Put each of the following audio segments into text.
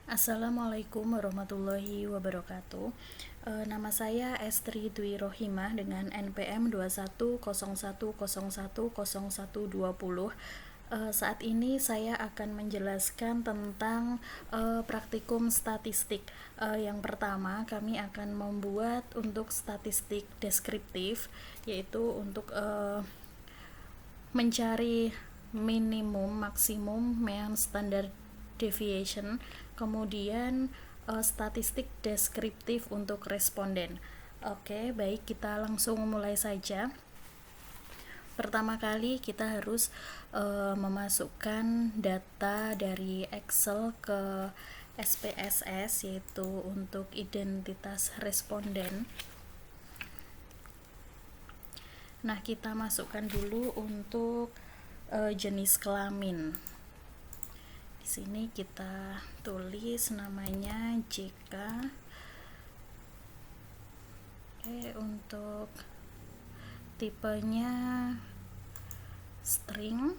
Assalamualaikum warahmatullahi wabarakatuh. Nama saya Estri Dwi Rohimah dengan NPM 2101010120. Saat ini saya akan menjelaskan tentang praktikum statistik. Yang pertama, kami akan membuat untuk statistik deskriptif, yaitu untuk mencari minimum, maksimum, mean, standard deviation, kemudian statistik deskriptif untuk responden. Oke, baik, kita langsung mulai saja. Pertama kali kita harus memasukkan data dari Excel ke SPSS, yaitu untuk identitas responden. Nah, kita masukkan dulu untuk jenis kelamin. Di sini kita tulis namanya JK. Untuk tipenya string.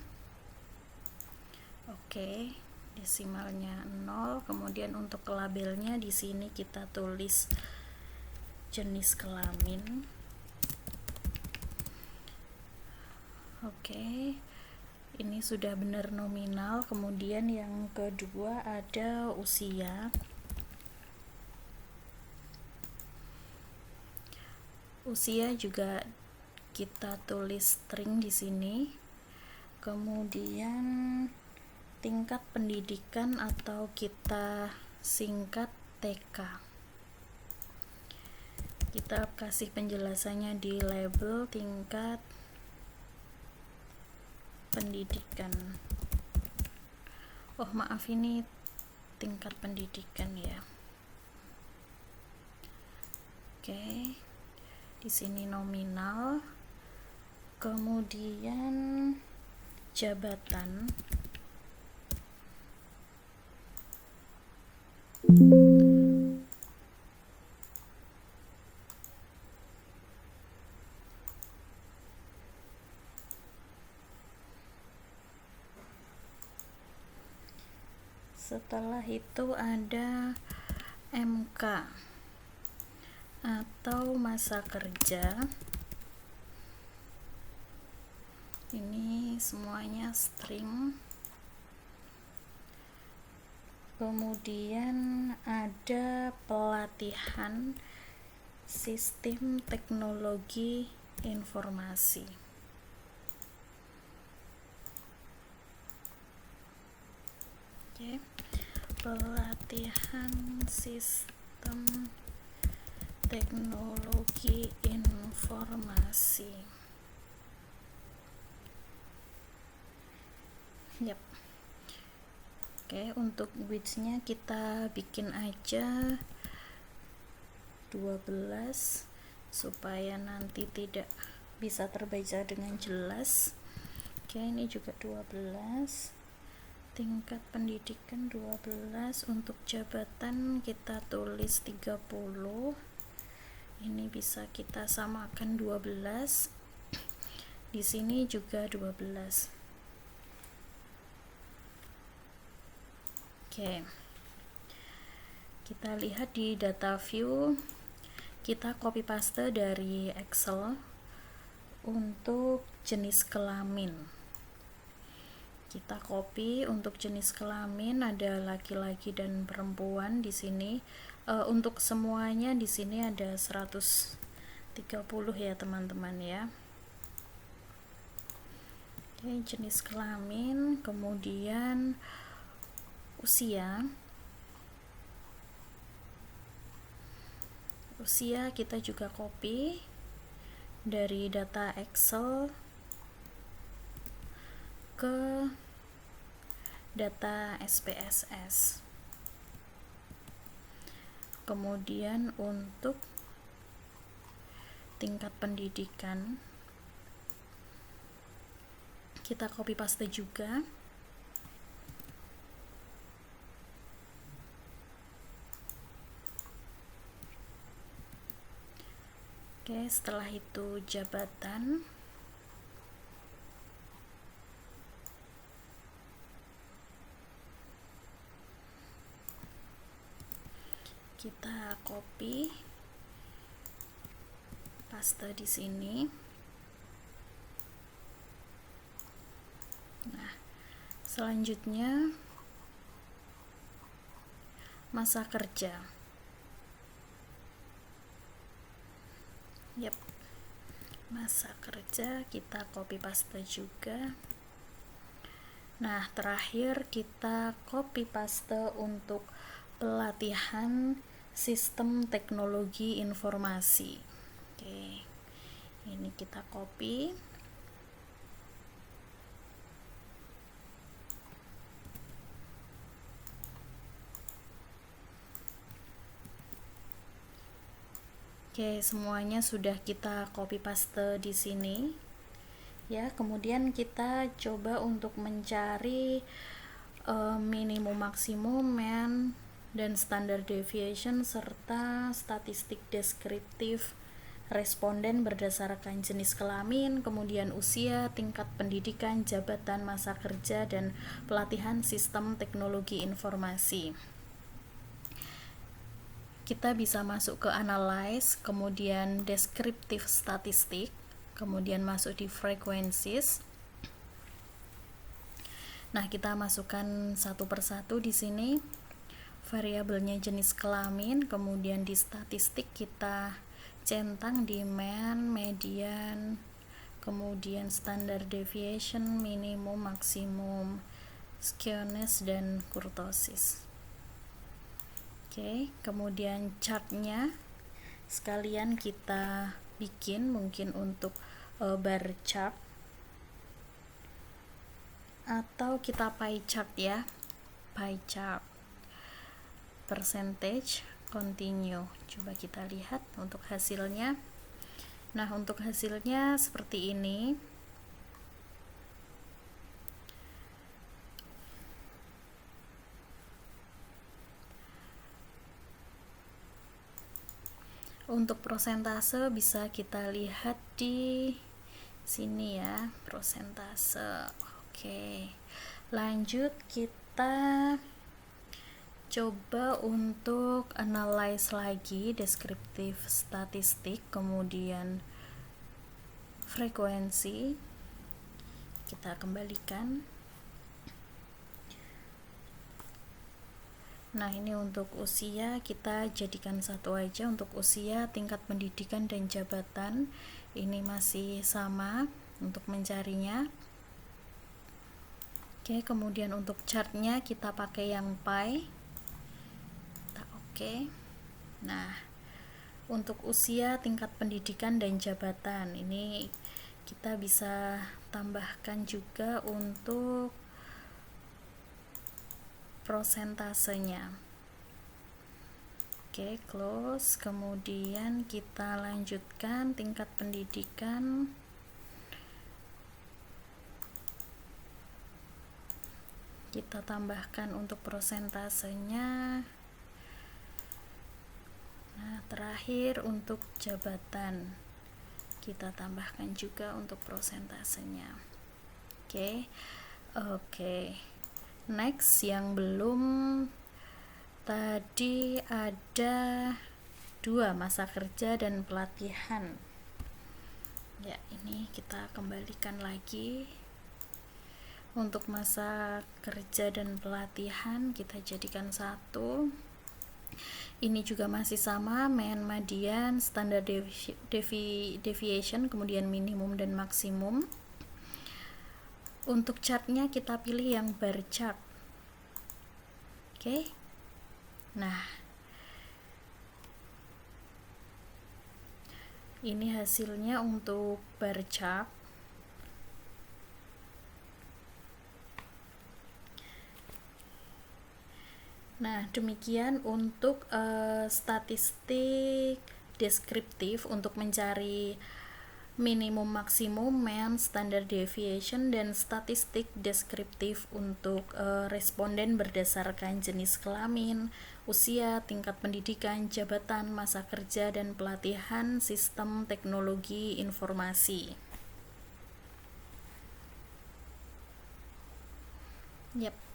Desimalnya 0. Kemudian untuk labelnya di sini kita tulis jenis kelamin. Ini sudah benar nominal. Kemudian yang kedua ada usia. Usia juga kita tulis string di sini. Kemudian tingkat pendidikan atau kita singkat TK. Kita kasih penjelasannya di label tingkat pendidikan. Maaf, ini tingkat pendidikan ya. Di sini nominal. Kemudian jabatan. Setelah itu ada MK atau masa kerja. Ini semuanya string. Kemudian ada pelatihan sistem teknologi informasi. Pelatihan sistem teknologi informasi. Untuk width-nya kita bikin aja 12 supaya nanti tidak bisa terbaca dengan jelas. Ini juga 12. Tingkat pendidikan 12. Untuk jabatan kita tulis 30. Ini bisa kita samakan 12. Di sini juga 12. Kita lihat di data view. Kita copy paste dari Excel untuk jenis kelamin. Kita copy untuk jenis kelamin, ada laki-laki dan perempuan di sini. Untuk semuanya di sini ada 130 ya teman-teman ya. Jenis kelamin, kemudian usia. Usia kita juga copy dari data Excel ke data SPSS. Kemudian untuk tingkat pendidikan kita copy paste juga. Setelah itu jabatan. Kita copy, paste di sini. Nah, selanjutnya masa kerja. Yap, masa kerja kita copy paste juga. Nah, terakhir kita copy paste untuk pelatihan sistem teknologi informasi. Oke, ini kita copy. Oke, semuanya sudah kita copy paste di sini. Ya, kemudian kita coba untuk mencari minimum maksimum dan standar deviation serta statistik deskriptif responden berdasarkan jenis kelamin, kemudian usia, tingkat pendidikan, jabatan, masa kerja, dan pelatihan sistem teknologi informasi. Kita bisa masuk ke analyze, kemudian deskriptif statistik, kemudian masuk di frequencies. Nah, kita masukkan satu persatu di sini. Variabelnya jenis kelamin, kemudian di statistik kita centang di mean, median, kemudian standard deviation, minimum, maksimum, skewness, dan kurtosis. Oke, kemudian chartnya sekalian kita bikin mungkin untuk bar chart atau kita pie chart ya, pie chart, percentage, continue. Coba kita lihat untuk hasilnya. Nah, untuk hasilnya seperti ini. Untuk persentase bisa kita lihat di sini ya, persentase. Oke, lanjut kita coba untuk analyze lagi deskriptif statistik, kemudian frekuensi kita kembalikan. Nah, ini untuk usia kita jadikan satu aja. Untuk usia, tingkat pendidikan, dan jabatan ini masih sama untuk mencarinya. Oke, kemudian untuk chartnya kita pakai yang pie. Oke. Nah, untuk usia, tingkat pendidikan, dan jabatan ini kita bisa tambahkan juga untuk prosentasenya. Oke, close. Kemudian kita lanjutkan tingkat pendidikan. Kita tambahkan untuk prosentasenya. Nah, terakhir untuk jabatan kita tambahkan juga untuk prosentasenya. Oke. Next, yang belum tadi ada 2, masa kerja dan pelatihan. Ya, ini kita kembalikan lagi. Untuk masa kerja dan pelatihan kita jadikan satu. Ini juga masih sama, mean, median, standard deviation, kemudian minimum dan maksimum. Untuk chartnya kita pilih yang bar chart. Oke. Nah, ini hasilnya untuk bar chart. Nah, demikian untuk statistik deskriptif untuk mencari minimum maksimum, mean, standard deviation, dan statistik deskriptif untuk responden berdasarkan jenis kelamin, usia, tingkat pendidikan, jabatan, masa kerja, dan pelatihan sistem teknologi informasi. Yap.